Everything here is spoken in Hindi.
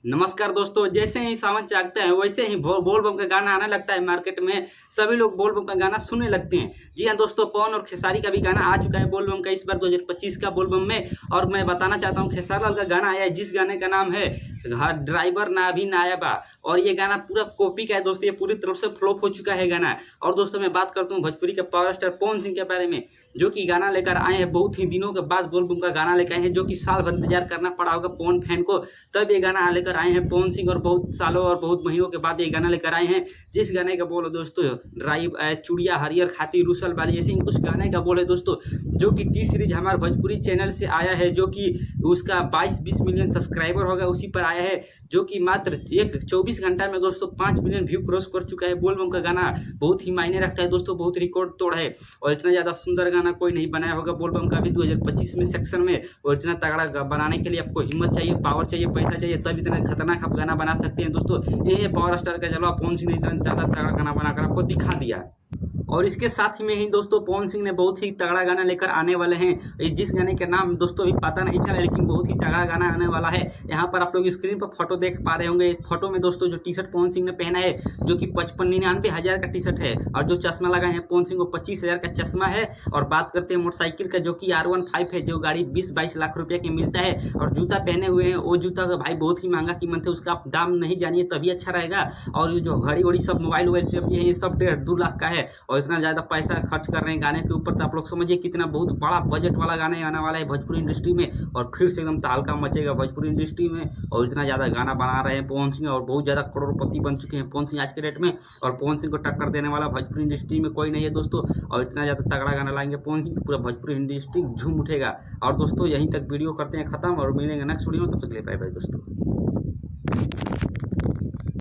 नमस्कार दोस्तों, जैसे ही सावन चाहते हैं वैसे ही बोल बम का गाना आने लगता है मार्केट में। सभी लोग बोल बम का गाना सुनने लगते हैं। जी हाँ दोस्तों, पवन और खेसारी का भी गाना आ चुका है बोल बम का इस बार 2025 का बोल बम में। और मैं बताना चाहता हूँ खेसारी लाल का गाना आया है जिस गाने का नाम है घर ड्राइवर ना भी नायबा। और ये गाना पूरा कॉपी का है दोस्तों, ये पूरी तरफ से फ्लॉप हो चुका है गाना। और दोस्तों मैं बात करता हूँ भोजपुरी के पावर स्टार पवन सिंह के बारे में, जो कि गाना लेकर आए हैं बहुत ही दिनों के बाद बोल बम का गाना लेकर आए हैं, जो कि साल भर इंतजार करना पड़ा होगा पवन फैन को। तब ये गाना लेकर आए हैं पवन सिंह, और बहुत सालों और बहुत महीनों के बाद ये गाना लेकर आए हैं। जिस गाने का बोल है दोस्तों ड्राइव चुड़िया हरियर खाती रूसल वाली, ऐसे ही कुछ गाने का बोल है दोस्तों, जो कि टी सीरीज हमारे भोजपुरी चैनल से आया है, जो कि उसका 22-20 मिलियन सब्सक्राइबर होगा उसी पर आया है, जो कि मात्र एक 24 घंटा में दोस्तों 5 मिलियन व्यू क्रॉस कर चुका है। बोल बम का गाना बहुत ही मायने रखता है दोस्तों, बहुत रिकॉर्ड तोड़ है। और इतना ज़्यादा सुंदर गाना कोई नहीं बनाया होगा बोल बम का भी 2025 में सेक्शन में। और इतना तगड़ा बनाने के लिए आपको हिम्मत चाहिए, पावर चाहिए, पैसा चाहिए, तब इतना खतरनाक आप गाना बना सकते हैं दोस्तों। यही है पावर स्टार का जलवा, पवन सिंह ने इतना ज़्यादा तगड़ा गाना बनाकर आपको दिखा दिया। और इसके साथ ही में ही दोस्तों पवन सिंह ने बहुत ही तगड़ा गाना लेकर आने वाले हैं। जिस गाने का नाम दोस्तों अभी पता नहीं चला, लेकिन बहुत ही तगड़ा गाना आने वाला है। यहाँ पर आप लोग स्क्रीन पर फोटो देख पा रहे होंगे। फोटो में दोस्तों जो टी शर्ट पवन सिंह ने पहना है, जो कि 55-99 हज़ार का टी शर्ट है, और जो चश्मा लगाए हैं पवन सिंह को 25,000 का चश्मा है। और बात करते हैं मोटरसाइकिल का, जो कि R15 है, जो गाड़ी 20-22 लाख रुपये की मिलता है। और जूता पहने हुए हैं, वो जूता का भाई बहुत ही महंगा कीमत है, उसका आप दाम नहीं जानिए तभी अच्छा रहेगा। और जो घड़ी वड़ी सब मोबाइल वोबाइल सब ये सब 1.5-2 लाख का है। और इतना ज़्यादा पैसा खर्च कर रहे हैं गाने के ऊपर, तो आप लोग समझिए कितना बहुत बड़ा बजट वाला गाने आने वाला है भोजपुरी इंडस्ट्री में। और फिर से एकदम तहलका मचेगा भोजपुरी इंडस्ट्री में। और इतना ज़्यादा गाना बना रहे हैं पवन सिंह, और बहुत ज़्यादा करोड़पति बन चुके हैं पवन सिंह आज के डेट में। और पवन सिंह को टक्कर देने वाला भोजपुरी इंडस्ट्री में कोई नहीं है दोस्तों। और इतना ज़्यादा तगड़ा गाना लाएंगे पवन सिंह, पूरा भोजपुरी इंडस्ट्री झूम उठेगा। और दोस्तों यहीं तक वीडियो करते हैं खत्म, और मिलेंगे नेक्स्ट वीडियो में, तब तक के लिए बाय बाय दोस्तों।